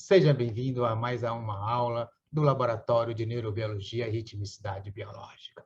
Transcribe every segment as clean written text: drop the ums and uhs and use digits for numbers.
Seja bem-vindo a mais uma aula do Laboratório de Neurobiologia e Ritmicidade Biológica.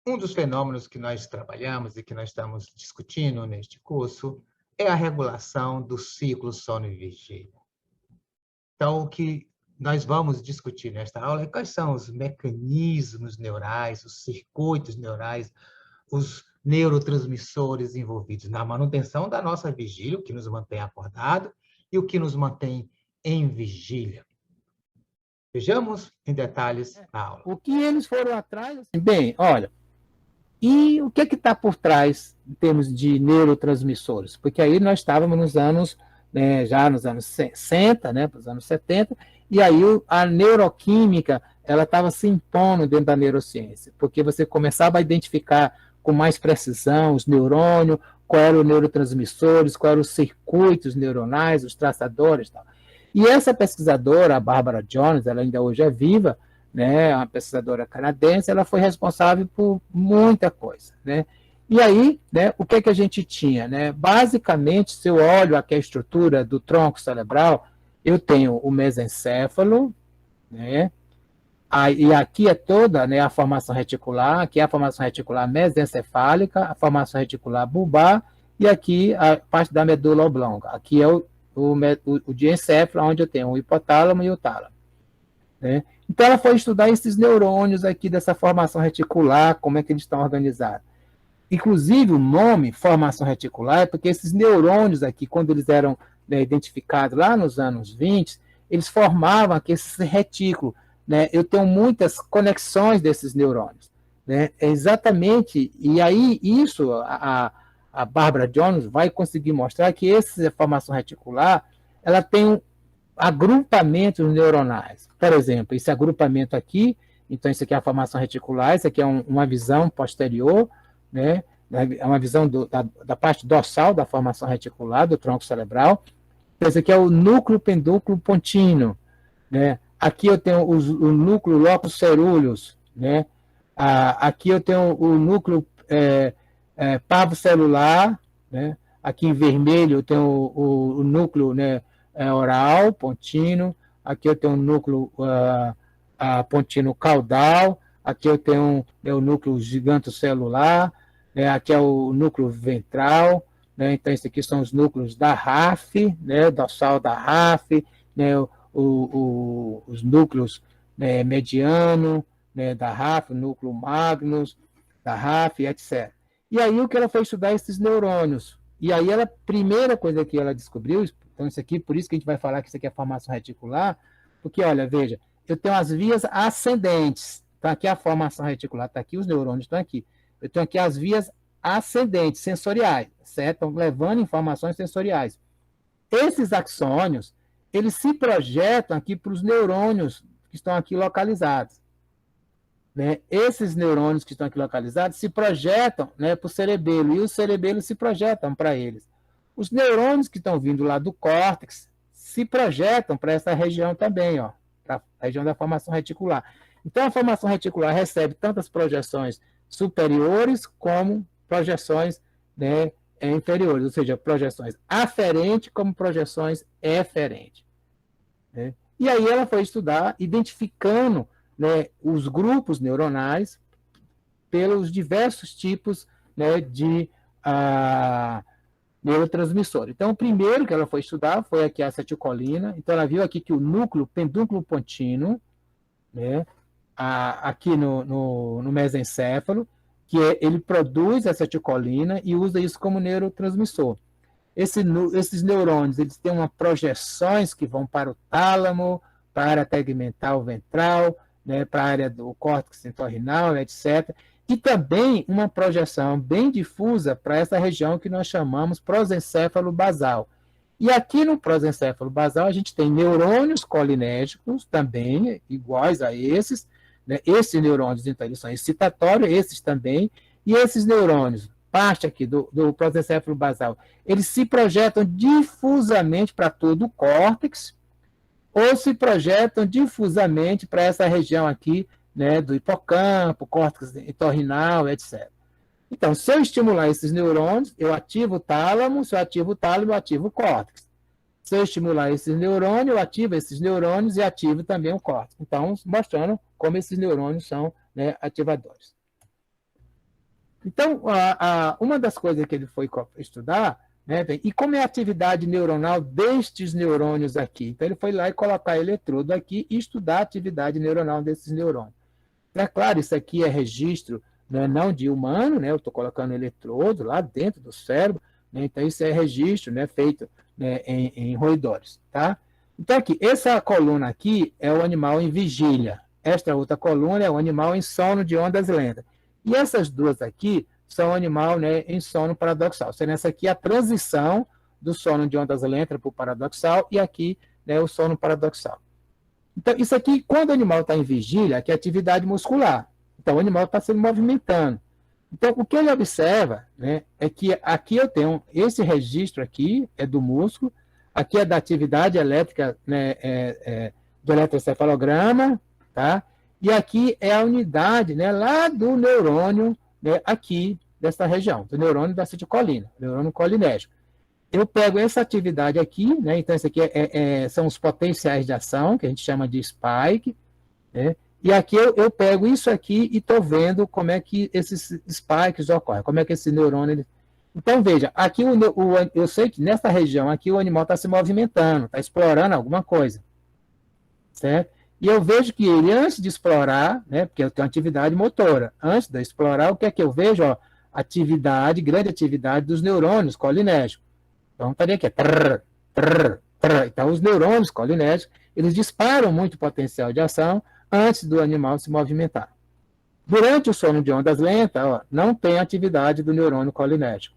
Um dos fenômenos que nós trabalhamos e que nós estamos discutindo neste curso é a regulação do ciclo sono e vigília. Então, o que nós vamos discutir nesta aula é quais são os mecanismos neurais, os circuitos neurais, os neurotransmissores envolvidos na manutenção da nossa vigília, o que nos mantém acordado e o que nos mantém em vigília. Vejamos em detalhes a aula. O que eles foram atrás? Assim, bem, olha, e o que está por trás em termos de neurotransmissores? Porque aí nós estávamos nos anos, já nos anos 60, para os anos 70, e aí a neuroquímica ela estava se impondo dentro da neurociência, porque você começava a identificar com mais precisão os neurônios, qual eram os neurotransmissores, quais eram os circuitos neuronais, os traçadores e tal. E essa pesquisadora, a Barbara Jones, ela ainda hoje é viva, uma pesquisadora canadense, ela foi responsável por muita coisa. E aí, o que a gente tinha? Basicamente, se eu olho aqui a estrutura do tronco cerebral, eu tenho o mesencéfalo, e aqui é toda a formação reticular, aqui é a formação reticular mesencefálica, a formação reticular bulbar, e aqui a parte da medula oblonga. Aqui é o diencéfalo, onde eu tenho o hipotálamo e o tálamo. Então, ela foi estudar esses neurônios aqui dessa formação reticular, como é que eles estão organizados. Inclusive, o nome formação reticular é porque esses neurônios aqui, quando eles eram identificados lá nos anos 20, eles formavam aqui esse retículo. Eu tenho muitas conexões desses neurônios. É exatamente, e aí isso, a Barbara Jones vai conseguir mostrar que essa formação reticular, ela tem agrupamentos neuronais. Por exemplo, esse agrupamento aqui, então isso aqui é a formação reticular, isso aqui é uma visão posterior, é uma visão da parte dorsal da formação reticular, do tronco cerebral. Esse aqui é o núcleo pendúculo pontino, Aqui eu tenho o núcleo locus ceruleus, aqui eu tenho o núcleo parvocelular, aqui em vermelho eu tenho o núcleo oral, pontino, aqui eu tenho o núcleo pontino caudal, aqui eu tenho o núcleo gigantocelular, aqui é o núcleo ventral, então esses aqui são os núcleos da RAF, dorsal da RAF, os núcleos mediano da RAF, o núcleo magnus da RAF, etc. E aí o que ela foi estudar esses neurônios. E aí a primeira coisa que ela descobriu, então isso aqui, por isso que a gente vai falar que isso aqui é formação reticular, porque, olha, veja, eu tenho as vias ascendentes, então aqui a formação reticular, está aqui, os neurônios estão aqui. Eu tenho aqui as vias ascendentes, sensoriais, certo? Estão levando informações sensoriais. Esses axônios, eles se projetam aqui para os neurônios que estão aqui localizados. Esses neurônios que estão aqui localizados se projetam para o cerebelo, e os cerebelos se projetam para eles. Os neurônios que estão vindo lá do córtex se projetam para essa região também, para a região da formação reticular. Então, a formação reticular recebe tantas projeções superiores como projeções inferiores, ou seja, projeções aferentes como projeções eferentes. E aí ela foi estudar, identificando os grupos neuronais pelos diversos tipos de neurotransmissor. Então, o primeiro que ela foi estudar foi aqui a acetilcolina. Então, ela viu aqui que o núcleo pendúnculo pontino, aqui no mesencéfalo, que ele produz acetilcolina e usa isso como neurotransmissor. Esses neurônios, eles têm projeções que vão para o tálamo, para a área tegmental ventral, para a área do córtex entorrinal, etc. E também uma projeção bem difusa para essa região que nós chamamos prosencéfalo basal. E aqui no prosencéfalo basal a gente tem neurônios colinérgicos também, iguais a esses. Esses neurônios, então, eles são excitatórios, esses também. E esses neurônios, parte aqui do prosencéfalo basal, eles se projetam difusamente para todo o córtex, ou se projetam difusamente para essa região aqui, do hipocampo, córtex entorrinal, etc. Então, se eu estimular esses neurônios, eu ativo o tálamo, se eu ativo o tálamo, eu ativo o córtex. Se eu estimular esses neurônios, eu ativo esses neurônios e ativo também o córtex. Então, mostrando como esses neurônios são, né, ativadores. Então, uma das coisas que ele foi estudar, né, e como é a atividade neuronal destes neurônios aqui. Então, ele foi lá e colocar eletrodo aqui e estudar a atividade neuronal desses neurônios. É claro, isso aqui é registro, né, não de humano, né, eu estou colocando eletrodo lá dentro do cérebro, né, então isso é registro, né, feito, né, em roedores. Tá? Então, aqui, essa coluna aqui é o animal em vigília. Esta outra coluna é o animal em sono de ondas lentas. E essas duas aqui são o animal, né, em sono paradoxal. Sendo essa aqui a transição do sono de ondas lentas para o paradoxal e aqui, né, o sono paradoxal. Então, isso aqui, quando o animal está em vigília, aqui é atividade muscular. Então, o animal está se movimentando. Então, o que ele observa, né, é que aqui eu tenho esse registro aqui, é do músculo, aqui é da atividade elétrica, né, do eletroencefalograma, tá? E aqui é a unidade, né, lá do neurônio, né, aqui dessa região, do neurônio da acetilcolina, neurônio colinérgico. Eu pego essa atividade aqui, né, então isso aqui são os potenciais de ação, que a gente chama de spike, né, e aqui eu pego isso aqui e estou vendo como é que esses spikes ocorrem, como é que esse neurônio... Então, veja, aqui eu sei que nessa região aqui o animal está se movimentando, está explorando alguma coisa, certo? E eu vejo que ele, antes de explorar, né, porque eu tenho atividade motora, antes de explorar, o que é que eu vejo? Ó, atividade, grande atividade dos neurônios colinérgicos. Então, estaria aqui, trrr, trrr, trrr. Então, os neurônios colinérgicos, eles disparam muito potencial de ação antes do animal se movimentar. Durante o sono de ondas lentas, ó, não tem atividade do neurônio colinérgico.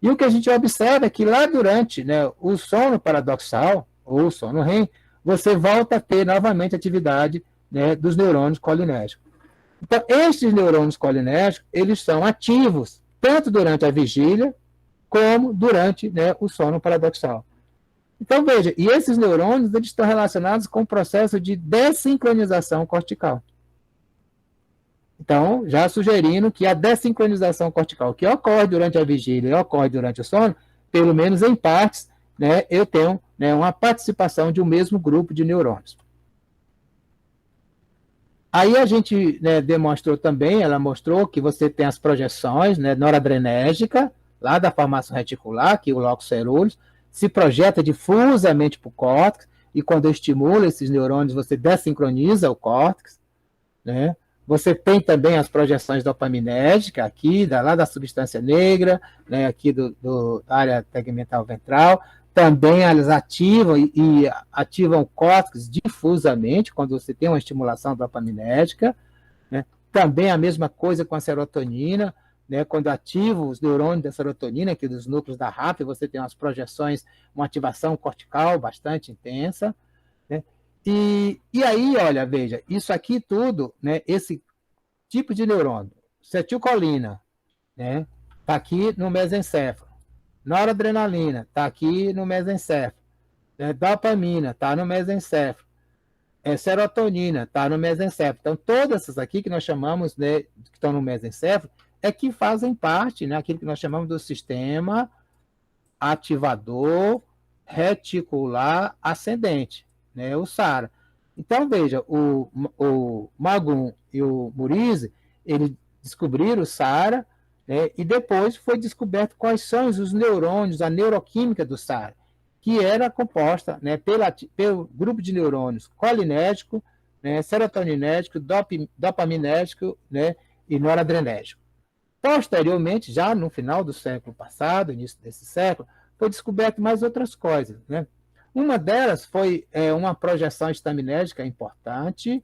E o que a gente observa é que lá durante, né, o sono paradoxal, ou o sono REM, você volta a ter novamente atividade, né, dos neurônios colinérgicos. Então, estes neurônios colinérgicos, eles são ativos tanto durante a vigília, como durante, né, o sono paradoxal. Então, veja, e esses neurônios eles estão relacionados com o processo de dessincronização cortical. Então, já sugerindo que a dessincronização cortical que ocorre durante a vigília e ocorre durante o sono, pelo menos em partes, né, eu tenho, né, uma participação de um mesmo grupo de neurônios. Aí a gente, né, demonstrou também, ela mostrou que você tem as projeções, né, noradrenérgica, lá da formação reticular, que o locus coeruleus, se projeta difusamente para o córtex, e quando eu estimulo esses neurônios, você dessincroniza o córtex, né? Você tem também as projeções dopaminérgicas, aqui, lá da substância negra, né, aqui da área tegmental ventral, também elas ativam e ativam o córtex difusamente, quando você tem uma estimulação dopaminérgica, né? Também a mesma coisa com a serotonina, né, quando ativo os neurônios da serotonina, aqui dos núcleos da RAP, você tem umas projeções, uma ativação cortical bastante intensa, né? E aí, olha, veja, isso aqui tudo, né, esse tipo de neurônio, acetilcolina, né, está aqui no mesencéfalo, noradrenalina, está aqui no mesencéfalo, né, dopamina, está no mesencéfalo, serotonina, está no mesencéfalo. Então, todas essas aqui que nós chamamos, né, que estão no mesencéfalo, é que fazem parte, né, aquilo que nós chamamos do sistema ativador reticular ascendente, né, o SARA. Então, veja, o Magun e o Murize, eles descobriram o SARA, né, e depois foi descoberto quais são os neurônios, a neuroquímica do SARA, que era composta, né, pelo grupo de neurônios colinérgico, né, serotoninérgico, dopaminérgico, né, e noradrenérgico. Posteriormente, já no final do século passado, início desse século, foi descoberto mais outras coisas, né? Uma delas foi uma projeção estaminérgica importante,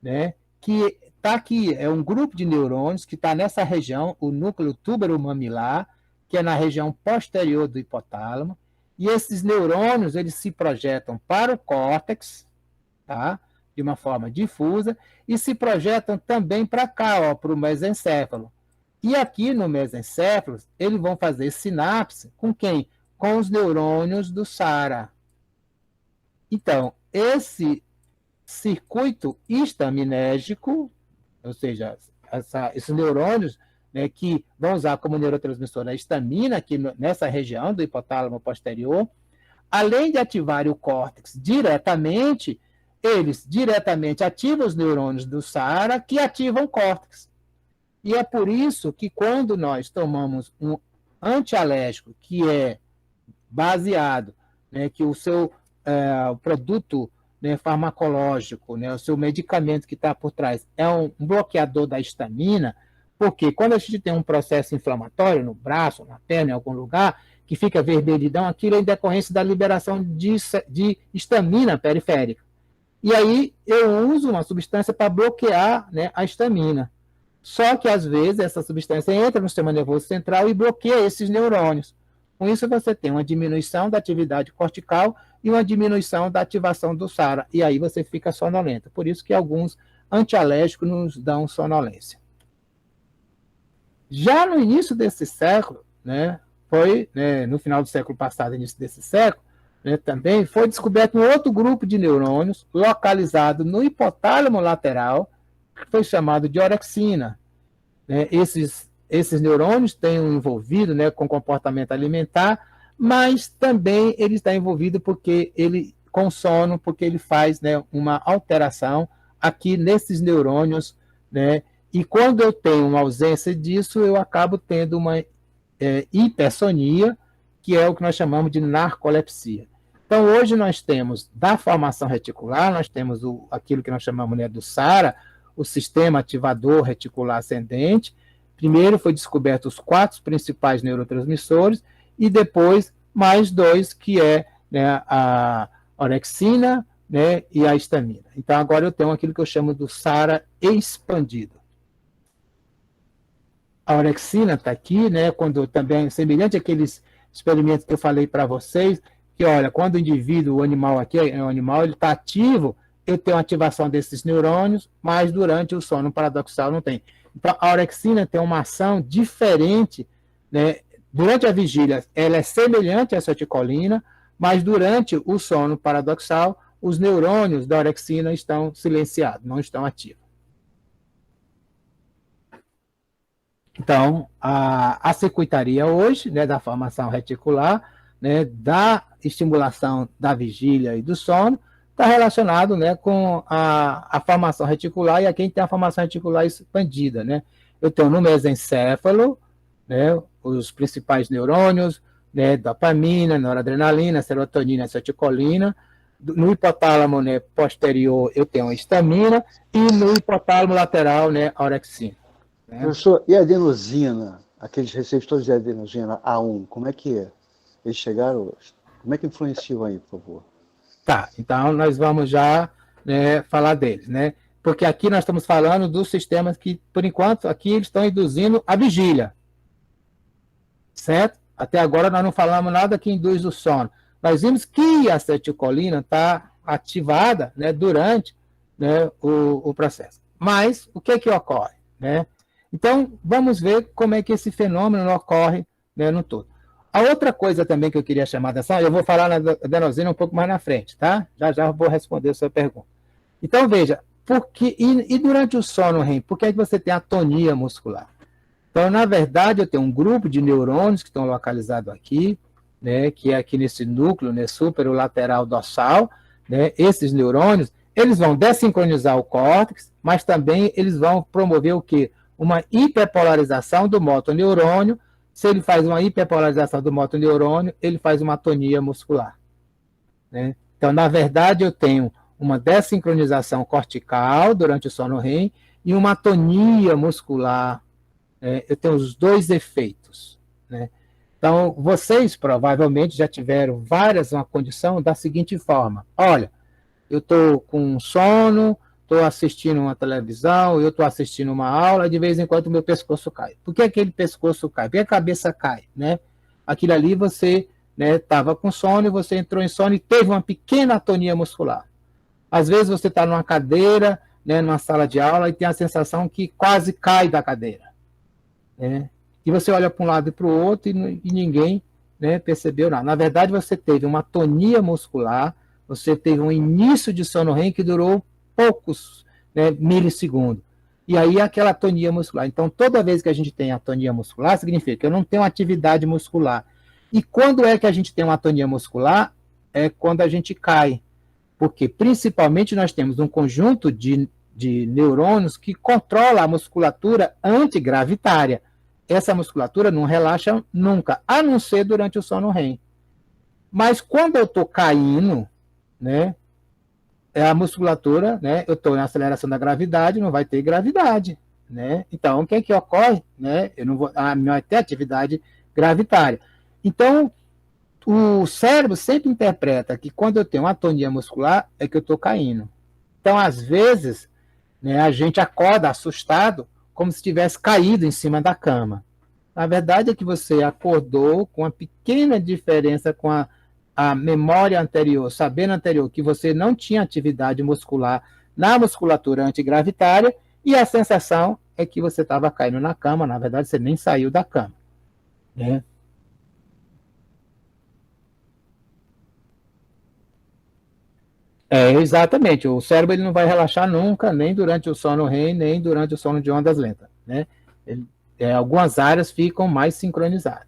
né, que está aqui, é um grupo de neurônios que está nessa região, o núcleo túbero-mamilar, que é na região posterior do hipotálamo, e esses neurônios eles se projetam para o córtex, tá? De uma forma difusa, e se projetam também para cá, para o mesencéfalo. E aqui no mesencéfalo, eles vão fazer sinapse com quem? Com os neurônios do SARA. Então, esse circuito histaminérgico, ou seja, esses neurônios, né, que vão usar como neurotransmissor a histamina, aqui nessa região do hipotálamo posterior, além de ativarem o córtex diretamente, eles diretamente ativam os neurônios do SARA, que ativam o córtex. E é por isso que quando nós tomamos um antialérgico que é baseado, né, que o seu o produto, né, farmacológico, né, o seu medicamento que está por trás é um bloqueador da histamina, porque quando a gente tem um processo inflamatório no braço, na perna, em algum lugar, que fica vermelhidão, aquilo é em decorrência da liberação de histamina periférica. E aí eu uso uma substância para bloquear, né, a histamina. Só que, às vezes, essa substância entra no sistema nervoso central e bloqueia esses neurônios. Com isso, você tem uma diminuição da atividade cortical e uma diminuição da ativação do SARA. E aí você fica sonolento. Por isso que alguns antialérgicos nos dão sonolência. Já no início desse século, né, foi, né, no final do século passado, início desse século, né, também foi descoberto um outro grupo de neurônios localizado no hipotálamo lateral, que foi chamado de orexina. Né, esses neurônios têm um envolvido, né, com comportamento alimentar, mas também ele está envolvido com sono, porque ele faz, né, uma alteração aqui nesses neurônios, né, e quando eu tenho uma ausência disso, eu acabo tendo uma hipersonia, que é o que nós chamamos de narcolepsia. Então, hoje nós temos, da formação reticular, nós temos aquilo que nós chamamos, né, do SARA, o sistema ativador reticular ascendente. Primeiro foi descoberto os 4 principais neurotransmissores, e depois mais 2, que é, né, a orexina, né, e a histamina. Então, agora eu tenho aquilo que eu chamo do SARA expandido. A orexina está aqui, né, quando também, semelhante àqueles experimentos que eu falei para vocês, que, olha, quando o indivíduo, o animal aqui, o animal, ele está ativo, eu tenho ativação desses neurônios, mas durante o sono paradoxal não tem. Então, a orexina tem uma ação diferente, né? Durante a vigília, ela é semelhante à acetilcolina, mas durante o sono paradoxal, os neurônios da orexina estão silenciados, não estão ativos. Então, a circuitaria hoje, né, da formação reticular, né, da estimulação da vigília e do sono, está relacionado, né, com a formação reticular, e aqui a gente tem a formação reticular expandida. Né? Eu tenho no mesencéfalo, né, os principais neurônios, né, dopamina, noradrenalina, serotonina, acetilcolina. No hipotálamo, né, posterior eu tenho a histamina, e no hipotálamo lateral, né, a orexina. Né? Professor, e a adenosina, aqueles receptores de adenosina A1, como é que é? Eles chegaram, como é que influenciam aí, por favor? Tá, então nós vamos já, né, falar deles, né? Porque aqui nós estamos falando dos sistemas que, por enquanto, aqui eles estão induzindo a vigília. Certo? Até agora nós não falamos nada que induz o sono. Nós vimos que a acetilcolina está ativada, né, durante, né, o processo. Mas o que ocorre? Né? Então, vamos ver como é que esse fenômeno ocorre, né, no todo. A outra coisa também que eu queria chamar a atenção, eu vou falar na adenosina um pouco mais na frente, tá? Já vou responder a sua pergunta. Então, veja, e durante o sono REM, por que é que você tem atonia muscular? Então, na verdade, eu tenho um grupo de neurônios que estão localizados aqui, né, que é aqui nesse núcleo, né, superolateral dorsal, né? Esses neurônios, eles vão dessincronizar o córtex, mas também eles vão promover o quê? Uma hiperpolarização do motoneurônio. Se ele faz uma hiperpolarização do motoneurônio, ele faz uma atonia muscular. Né? Então, na verdade, eu tenho uma dessincronização cortical durante o sono REM e uma atonia muscular. Eu tenho os dois efeitos. Né? Então, vocês provavelmente já tiveram uma condição da seguinte forma. Olha, eu estou com sono, estou assistindo uma televisão, eu estou assistindo uma aula, de vez em quando o meu pescoço cai. Por que aquele pescoço cai? Por que a cabeça cai? Né? Aquilo ali você estava, né, com sono, e você entrou em sono e teve uma pequena atonia muscular. Às vezes você está numa cadeira, né, numa sala de aula, e tem a sensação que quase cai da cadeira. Né? E você olha para um lado e para o outro e ninguém, né, percebeu nada. Na verdade, você teve uma atonia muscular, você teve um início de sono REM que durou poucos, né, milissegundos. E aí aquela atonia muscular. Então, toda vez que a gente tem atonia muscular, significa que eu não tenho atividade muscular. E quando é que a gente tem uma atonia muscular? é quando a gente cai, porque principalmente nós temos um conjunto de neurônios que controla a musculatura antigravitária. Essa musculatura não relaxa nunca, a não ser durante o sono REM. Mas quando eu estou caindo, né, a musculatura, né, eu estou em aceleração da gravidade, não vai ter gravidade, né? Então, o que é que ocorre? Né? Eu não vai ter atividade gravitária. Então, o cérebro sempre interpreta que quando eu tenho uma atonia muscular, é que eu estou caindo. Então, às vezes, né, a gente acorda assustado, como se tivesse caído em cima da cama. Na verdade, é que você acordou com uma pequena diferença com a memória anterior, sabendo anterior que você não tinha atividade muscular na musculatura antigravitária, e a sensação é que você estava caindo na cama, na verdade você nem saiu da cama. Né? Exatamente, o cérebro ele não vai relaxar nunca, nem durante o sono REM, nem durante o sono de ondas lentas. Né? Algumas áreas ficam mais sincronizadas.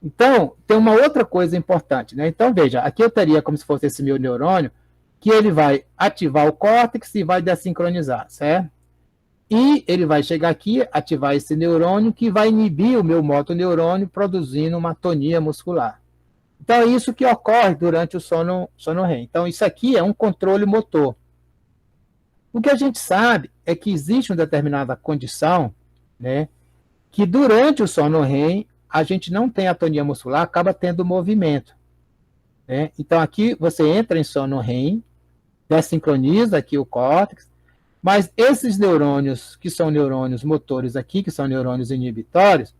Então, tem uma outra coisa importante. Né? Então, veja, aqui eu teria como se fosse esse meu neurônio, que ele vai ativar o córtex e vai desincronizar, certo? E ele vai chegar aqui, ativar esse neurônio, que vai inibir o meu motoneurônio, produzindo uma atonia muscular. Então, é isso que ocorre durante o sono REM. Então, isso aqui é um controle motor. O que a gente sabe é que existe uma determinada condição, né, que durante o sono REM, a gente não tem atonia muscular, acaba tendo movimento. Né? Então, aqui você entra em sono REM, desincroniza aqui o córtex, mas esses neurônios, que são neurônios motores aqui, que são neurônios inibitórios,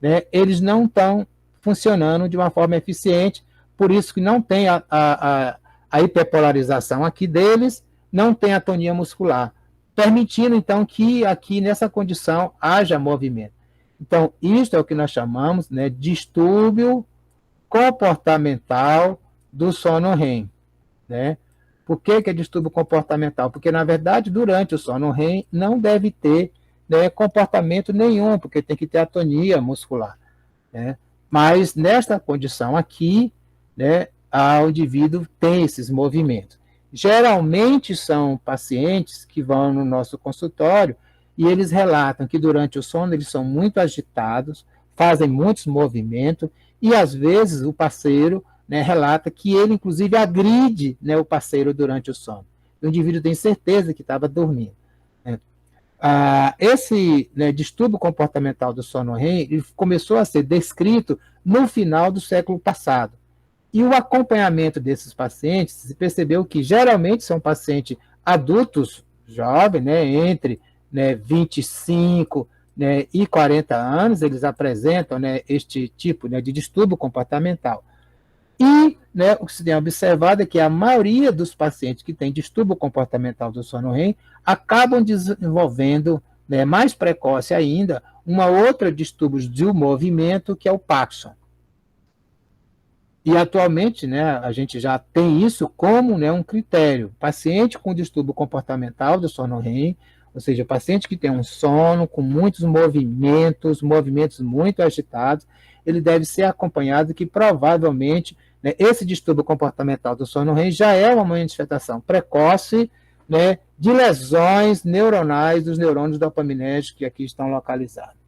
né, eles não estão funcionando de uma forma eficiente, por isso que não tem a hiperpolarização aqui deles, não tem atonia muscular, permitindo, então, que aqui nessa condição haja movimento. Então, isto é o que nós chamamos, né, de distúrbio comportamental do sono REM. Né? Por que é distúrbio comportamental? Porque, na verdade, durante o sono REM não deve ter, né, comportamento nenhum, porque tem que ter atonia muscular. Né? Mas, nesta condição aqui, né, o indivíduo tem esses movimentos. Geralmente são pacientes que vão no nosso consultório e eles relatam que durante o sono eles são muito agitados, fazem muitos movimentos e, às vezes, o parceiro, né, relata que ele, inclusive, agride, né, o parceiro durante o sono. O indivíduo tem certeza que estava dormindo. Né? Esse, né, distúrbio comportamental do sono REM ele começou a ser descrito no final do século passado. E o acompanhamento desses pacientes, se percebeu que geralmente são pacientes adultos, jovens, né, entre, né, 25, né, e 40 anos, eles apresentam, né, este tipo, né, de distúrbio comportamental. E, né, o que se tem observado é que a maioria dos pacientes que têm distúrbio comportamental do sono REM acabam desenvolvendo, né, mais precoce ainda, uma outra distúrbio do movimento, que é o Parkinson. E atualmente, né, a gente já tem isso como, né, um critério. Paciente com distúrbio comportamental do sono REM, ou seja, paciente que tem um sono com muitos movimentos muito agitados, ele deve ser acompanhado que provavelmente, né, esse distúrbio comportamental do sono REM já é uma manifestação precoce, né, de lesões neuronais dos neurônios dopaminérgicos que aqui estão localizados.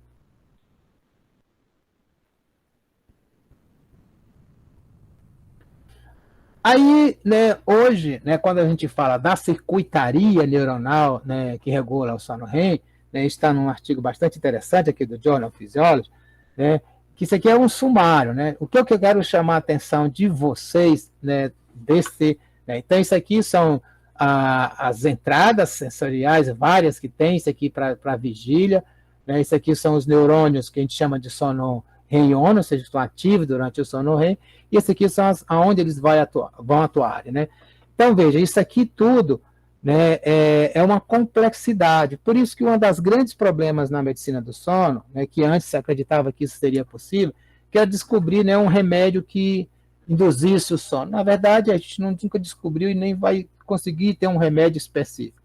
Aí, né, hoje, né, quando a gente fala da circuitaria neuronal, né, que regula o sono REM, né, está num artigo bastante interessante aqui do Journal of Physiology, né, que isso aqui é um sumário. Né? O que eu quero chamar a atenção de vocês, né, desse... Né, então, isso aqui são as entradas sensoriais, várias que tem, isso aqui para vigília, né, isso aqui são os neurônios que a gente chama de sono REM-ON, ou seja, estão ativos durante o sono REM, e esse aqui são aonde eles vão atuar. Né? Então, veja, isso aqui tudo, né, é uma complexidade. Por isso que um dos grandes problemas na medicina do sono, né, que antes se acreditava que isso seria possível, que era descobrir, né, um remédio que induzisse o sono. Na verdade, a gente nunca descobriu e nem vai conseguir ter um remédio específico.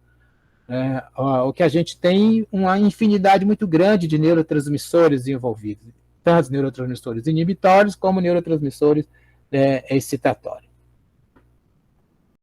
O que a gente tem uma infinidade muito grande de neurotransmissores envolvidos, tanto neurotransmissores inibitórios como neurotransmissores excitatórios.